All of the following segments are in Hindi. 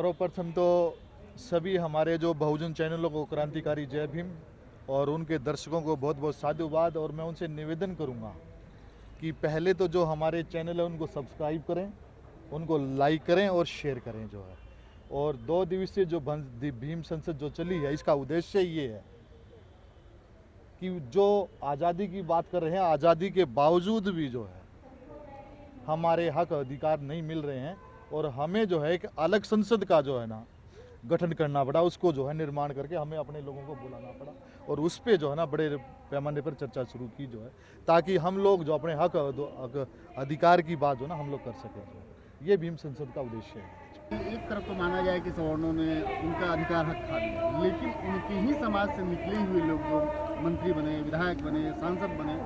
सर्वप्रथम तो सभी हमारे जो बहुजन चैनलों को क्रांतिकारी जय भीम और उनके दर्शकों को बहुत बहुत साधुवाद। और मैं उनसे निवेदन करूंगा कि पहले तो जो हमारे चैनल है उनको सब्सक्राइब करें, उनको लाइक करें और शेयर करें जो है। और 2 दिवसीय जो भीम संसद जो चली है, इसका उद्देश्य ये है कि जो आज़ादी की बात कर रहे हैं, आज़ादी के बावजूद भी जो है हमारे हक अधिकार नहीं मिल रहे हैं और हमें जो है एक अलग संसद का जो है ना गठन करना पड़ा, उसको जो है निर्माण करके हमें अपने लोगों को बुलाना पड़ा और उस पे जो है ना बड़े पैमाने पर चर्चा शुरू की जो है, ताकि हम लोग जो अपने हक अधिकार की बात जो ना हम लोग कर सकें। जो ये भीम संसद का उद्देश्य है। एक तरफ तो माना जाए कि सवर्णों ने उनका अधिकार हक खा लिया, लेकिन उनके ही समाज से निकले हुए लोग जो मंत्री बने, विधायक बने, सांसद बने,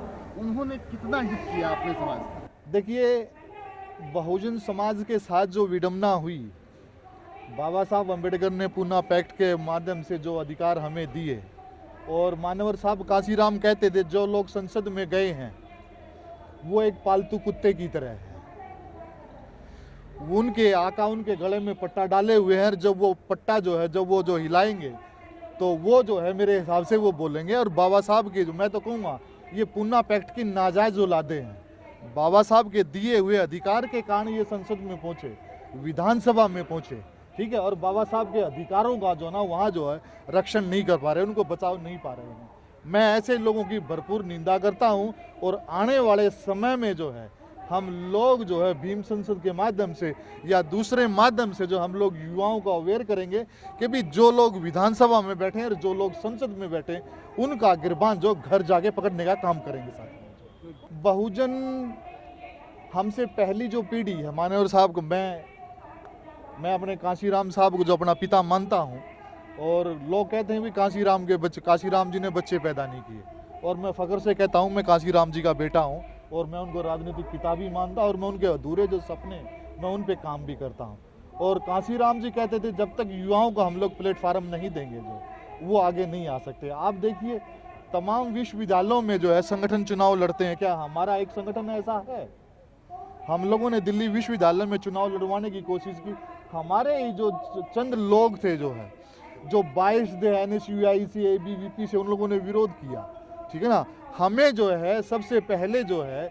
उन्होंने कितना हित किया अपने समाज का। देखिए, बहुजन समाज के साथ जो विडंबना हुई, बाबा साहब अम्बेडकर ने पूना पैक्ट के माध्यम से जो अधिकार हमें दिए, और मानवर साहब काशीराम कहते थे जो लोग संसद में गए हैं वो एक पालतू कुत्ते की तरह है। उनके आका उनके गले में पट्टा डाले हुए हैं, जब वो पट्टा जो है जब वो जो हिलाएंगे तो वो जो है मेरे हिसाब से वो बोलेंगे। और बाबा साहब के जो मैं तो कहूँगा ये पूना पैक्ट की नाजायज औलादे हैं। बाबा साहब के दिए हुए अधिकार के कारण ये संसद में पहुंचे, विधानसभा में पहुंचे, ठीक है। और बाबा साहब के अधिकारों का जो ना वहाँ जो है रक्षण नहीं कर पा रहे, उनको बचाव नहीं पा रहे हैं। मैं ऐसे लोगों की भरपूर निंदा करता हूँ और आने वाले समय में जो है हम लोग जो है भीम संसद के माध्यम से या दूसरे माध्यम से जो हम लोग युवाओं को अवेयर करेंगे कि भी जो लोग विधानसभा में बैठे हैं और जो लोग संसद में बैठे हैं उनका गिरबान जो घर जाके पकड़ने का काम करेंगे। साथ बहुजन हमसे पहली जो पीढ़ी है, मानवर साहब को मैं अपने काशीराम साहब को जो अपना पिता मानता हूँ, और लोग कहते हैं भी काशीराम जी ने बच्चे पैदा नहीं किए, और मैं फ़ख्र से कहता हूँ मैं काशीराम जी का बेटा हूँ और मैं उनको राजनीतिक पिता भी मानता, और मैं उनके अधूरे जो सपने मैं उन पे काम भी करता हूँ। और काशीराम जी कहते थे जब तक युवाओं को हम लोग प्लेटफार्म नहीं देंगे जो वो आगे नहीं आ सकते। आप देखिए तमाम विश्वविद्यालयों में जो है संगठन चुनाव लड़ते हैं, क्या हमारा एक संगठन ऐसा है? हम लोगों ने दिल्ली विश्वविद्यालय में चुनाव लड़वाने की कोशिश की, हमारे जो चंद लोग थे जो है जो 22 थे NSUIC ABVP से, उन लोगों ने विरोध किया, ठीक है ना। हमें जो है सबसे पहले जो है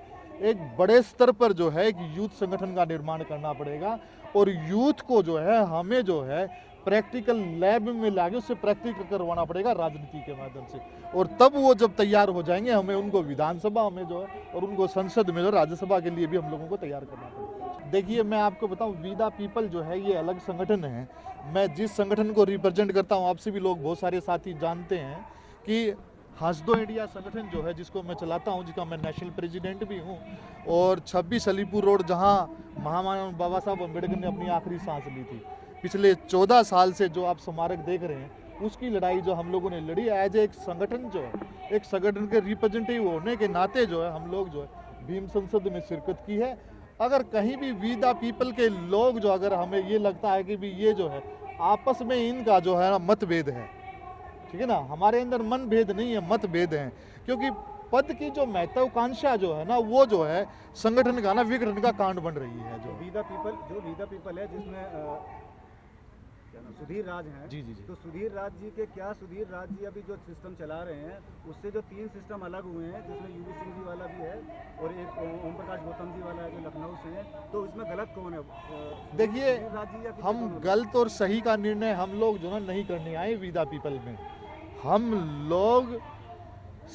एक बड़े स्तर पर जो है एक यूथ संगठन का निर्माण करना पड़ेगा और यूथ को जो है हमें जो है प्रैक्टिकल लैब में लाके उससे प्रैक्टिकल करवाना पड़ेगा राजनीति के माध्यम से, और तब वो जब तैयार हो जाएंगे हमें उनको विधानसभा में जो है और उनको संसद में जो राज्यसभा के लिए भी हम लोगों को तैयार करना पड़ेगा। देखिए, मैं आपको बताऊं, वी द पीपल जो है ये अलग संगठन है। मैं जिस संगठन को रिप्रेजेंट करता हूँ, आपसे भी लोग बहुत सारे साथी जानते हैं कि हंस दो इंडिया संगठन जो है जिसको मैं चलाता हूँ, जिसका मैं नेशनल प्रेसिडेंट भी हूँ, और 26 अलीपुर रोड जहाँ महामानव बाबा साहब अम्बेडकर ने अपनी आखिरी सांस ली थी, पिछले 14 साल से जो आप स्मारक देख रहे हैं उसकी लड़ाई जो हम लोगों ने लड़ी एज एक संगठन, जो है एक संगठन के रिप्रेजेंटेटिव होने के नाते जो है हम लोग जो है भीम संसद में शिरकत की है। अगर कहीं भी वी द पीपल के लोग जो अगर हमें ये लगता है कि भी ये जो है आपस में इनका जो है ना मतभेद है, ठीक है ना, हमारे अंदर मन भेद नहीं है, मतभेद है, क्योंकि पद की जो महत्वाकांक्षा जो है ना वो जो है संगठन का ना विघटन का कांड बन रही है। जो वी द पीपल है जिसमें सुधीर राज हैं, जी। तो सुधीर राज जी के क्या सुधीर राज जी अभी जो सिस्टम चला रहे हैं उससे जो 3 सिस्टम अलग हुए हैं, जिसमें यूवी सिंह जी वाला भी है और एक ओम प्रकाश गौतम जी वाला है जो लखनऊ से है, तो इसमें गलत कौन है? देखिए, हम गलत और सही का निर्णय हम लोग जो ना नहीं करने आए वी द पीपल में। हम लोग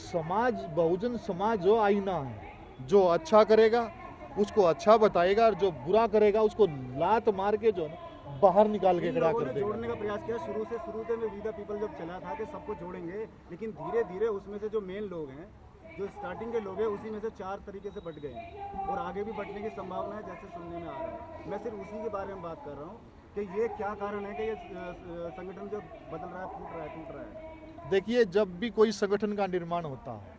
समाज, बहुजन समाज जो आईना है, जो अच्छा करेगा उसको अच्छा बताएगा और जो बुरा करेगा उसको लात मार के जो बाहर निकाल के खड़ा कर देगा। जोड़ने का प्रयास किया शुरू से वी द पीपल जब चला था कि सबको जोड़ेंगे, लेकिन धीरे धीरे उसमें से जो मेन लोग हैं, जो स्टार्टिंग के लोग हैं, उसी में से 4 तरीके से बट गए हैं और आगे भी बटने की संभावना है जैसे सुनने में आ रहा है। मैं सिर्फ उसी के बारे में बात कर रहा हूँ कि ये क्या कारण है कि ये संगठन जो बदल रहा है, टूट रहा है। देखिए, जब भी कोई संगठन का निर्माण होता है,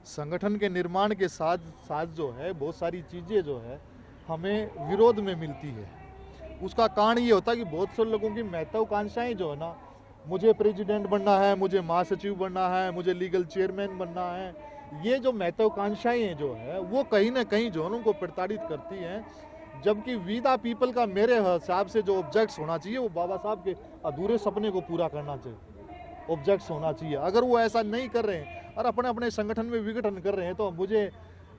संगठन के निर्माण के साथ साथ जो है बहुत सारी चीज़ें जो है हमें विरोध में मिलती है। उसका कारण ये होता है कि बहुत से लोगों की महत्वाकांक्षाएं जो है ना, मुझे प्रेसिडेंट बनना है, मुझे महासचिव बनना है, मुझे लीगल चेयरमैन बनना है, ये जो महत्वाकांक्षाएं जो है वो कहीं ना कहीं जो है उनको प्रताड़ित करती हैं। जबकि वी द पीपल का मेरे हिसाब से जो ऑब्जेक्ट्स होना चाहिए वो बाबा साहब के अधूरे सपने को पूरा करना चाहिए, ऑब्जेक्ट्स होना चाहिए। अगर वो ऐसा नहीं कर रहे हैं और अपने अपने संगठन में विघटन कर रहे हैं तो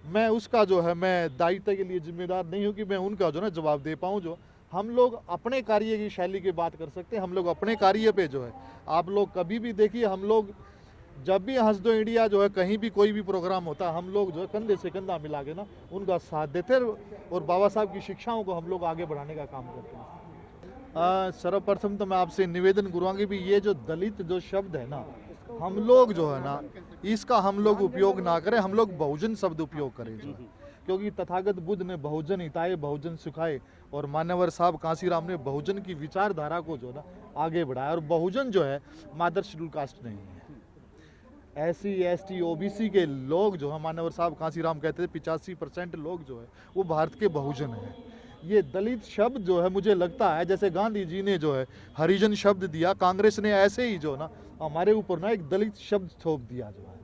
मैं उसका जो है मैं दायित्व के लिए जिम्मेदार नहीं हूँ कि मैं उनका जो है जवाब दे पाऊँ। जो हम लोग अपने कार्य की शैली की बात कर सकते हैं, हम लोग अपने कार्य पे जो है, आप लोग कभी भी देखिए, हम लोग जब भी हंस दो इंडिया जो है कहीं भी कोई भी प्रोग्राम होता है, हम लोग जो है कंधे से कंधा मिला के ना उनका साथ देते और बाबा साहब की शिक्षाओं को हम लोग आगे बढ़ाने का काम करते हैं। सर्वप्रथम तो मैं आपसे निवेदन करूँगा कि भी ये जो दलित जो शब्द है ना, हम लोग जो है ना इसका हम लोग उपयोग ना करें, हम लोग बहुजन शब्द उपयोग करें जो है। क्योंकि तथागत बुद्ध ने बहुजन हिताए बहुजन सुखाए और मान्यवर साहब कांसीराम ने बहुजन की विचारधारा को जो है ना आगे बढ़ाया। और बहुजन जो है मादर शेड्यूल कास्ट नहीं है, SC ST OBC के लोग जो है, मान्यवर साहब कांसीराम कहते थे 85% लोग जो है वो भारत के बहुजन हैं। ये दलित शब्द जो है मुझे लगता है जैसे गांधी जी ने जो है हरिजन शब्द दिया, कांग्रेस ने ऐसे ही जो ना हमारे ऊपर ना एक दलित शब्द थोप दिया जो है।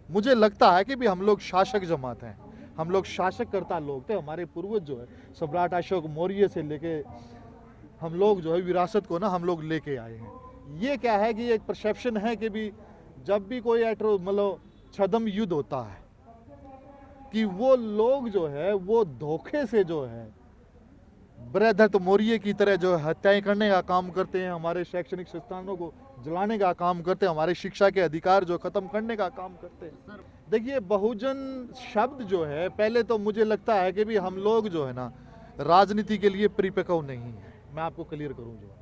मुझे लगता है कि भी हम लोग शासक जमात हैं, हम लोग शासक करता लोग थे। हमारे पूर्वज जो है सम्राट अशोक मौर्य से लेके हम लोग जो है विरासत को ना हम लोग लेके आए हैं। ये क्या है कि एक परसेप्शन है कि भी जब भी कोई मतलब छद्म युद्ध होता है कि वो लोग जो है वो धोखे से जो है बृहदत्त मौर्य की तरह जो हत्याएं करने का काम करते हैं, हमारे शैक्षणिक संस्थानों को जलाने का काम करते हैं, हमारे शिक्षा के अधिकार जो खत्म करने का काम करते हैं। देखिए बहुजन शब्द जो है पहले तो मुझे लगता है कि भी हम लोग जो है ना राजनीति के लिए परिपक्व नहीं है। मैं आपको क्लियर करूं, जो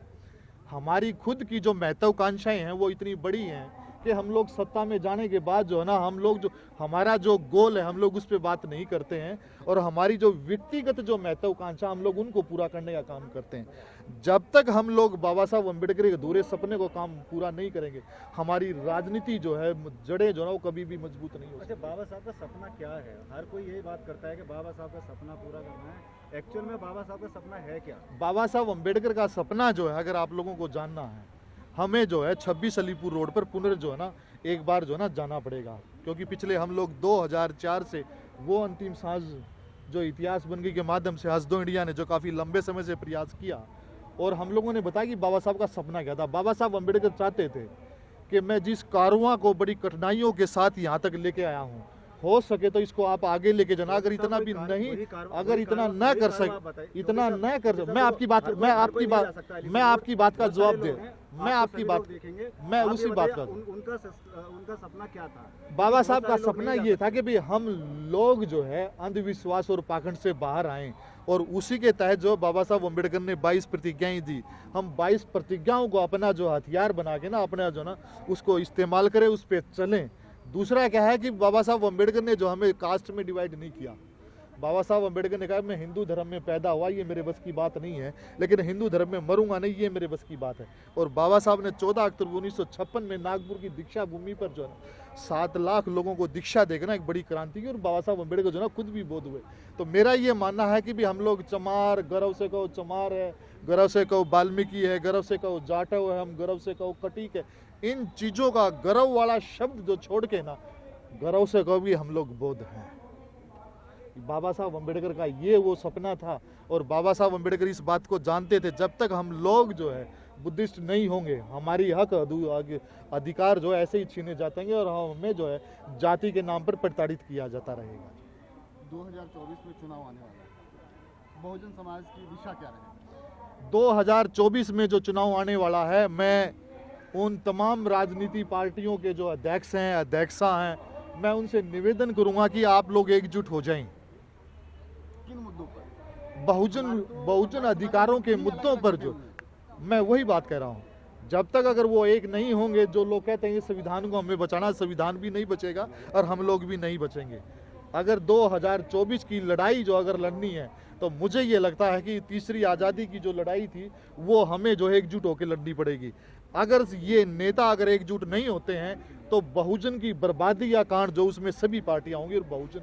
हमारी खुद की जो महत्वाकांक्षाएं हैं वो इतनी बड़ी हैं कि हम लोग सत्ता में जाने के बाद जो है ना हम लोग जो हमारा जो गोल है हम लोग उस पर बात नहीं करते हैं और हमारी जो व्यक्तिगत जो महत्वाकांक्षा हम लोग उनको पूरा करने का काम करते हैं। जब तक हम लोग बाबा साहब अम्बेडकर के अधूरे सपने को काम पूरा नहीं करेंगे हमारी राजनीति जो है जड़ें जो है वो कभी भी मजबूत नहीं हो। अच्छा, बाबा साहब का सपना क्या है? हर कोई यही बात करता है कि बाबा साहब का सपना पूरा करना है। एक्चुअल में बाबा साहब का सपना है क्या? बाबा साहब अम्बेडकर का सपना जो है अगर आप लोगों को जानना है, हमें जो है 26 अलीपुर रोड पर जो है ना एक बार जो है ना जाना पड़ेगा। क्योंकि पिछले हम लोग 2004 से वो अंतिम सांस जो इतिहास बन गई के माध्यम से हंस दो इंडिया ने जो काफ़ी लंबे समय से प्रयास किया और हम लोगों ने बताया कि बाबा साहब का सपना क्या था। बाबा साहब अम्बेडकर चाहते थे कि मैं जिस कारवां को बड़ी कठिनाइयों के साथ यहाँ तक लेके आया हूँ, हो सके तो इसको आप आगे लेके जाना। अगर इतना भी नहीं, अगर इतना न कर सके, इतना न कर, मैं आपकी बात का जवाब दे, मैं आपकी बात, मैं उसी बात का, उनका सपना क्या था? बाबा साहब का सपना ये था कि भाई हम लोग जो है अंधविश्वास और पाखंड से बाहर आए और उसी के तहत जो बाबा साहब अम्बेडकर ने 22 प्रतिज्ञाएं दी, हम 22 प्रतिज्ञाओं को अपना जो हथियार बना के ना अपना जो ना उसको इस्तेमाल करें, उस पर चलें। दूसरा क्या है कि बाबा साहब अम्बेडकर ने जो हमें कास्ट में डिवाइड नहीं किया। बाबा साहब अम्बेडकर ने कहा मैं हिंदू धर्म में पैदा हुआ, ये मेरे बस की बात नहीं है, लेकिन हिंदू धर्म में मरूंगा नहीं, ये मेरे बस की बात है। और बाबा साहब ने 14 अक्टूबर 1956 में नागपुर की दीक्षा भूमि पर जो है 7 लाख लोगों को दीक्षा देकर एक बड़ी क्रांति की और बाबा साहब अम्बेडकर जो है खुद भी बोध हुए। तो मेरा ये मानना है कि भी हम लोग चमार, गर्व से कहो चमार है, गर्व से कहो वाल्मीकि है, गर्व से कहो जाटव है, हम गर्व से कहो कटीक है, इन चीज़ों का गर्व वाला शब्द जो छोड़ के ना गर्व से कहो भी हम लोग बौद्ध हैं। बाबा साहब अम्बेडकर का ये वो सपना था और बाबा साहब अम्बेडकर इस बात को जानते थे जब तक हम लोग जो है बुद्धिस्ट नहीं होंगे हमारी हक अधिकार जो है ऐसे ही छीने जाते हैं और हमें जो है जाति के नाम पर प्रताड़ित किया जाता रहेगा। 2024 में चुनाव आने वाला है, बहुजन समाज की दिशा क्या रहेगी? 2024 में जो चुनाव आने वाला है, मैं उन तमाम राजनीति पार्टियों के जो अध्यक्ष हैं, अध्यक्षा हैं, मैं उनसे निवेदन करूंगा कि आप लोग एकजुट हो जाएं। किन मुद्दों पर? बहुजन अधिकारों के मुद्दों पर जो मैं वही बात कह रहा हूं, जब तक अगर वो एक नहीं होंगे, जो लोग कहते हैं संविधान को हमें बचाना, संविधान भी नहीं बचेगा और हम लोग भी नहीं बचेंगे। अगर 2024 की लड़ाई जो अगर लड़नी है तो मुझे ये लगता है कि तीसरी आज़ादी की जो लड़ाई थी वो हमें जो है एकजुट होकर लड़नी पड़ेगी। अगर ये नेता अगर एकजुट नहीं होते हैं तो बहुजन की बर्बादी या कांड जो उसमें सभी पार्टियां होंगी और बहुजन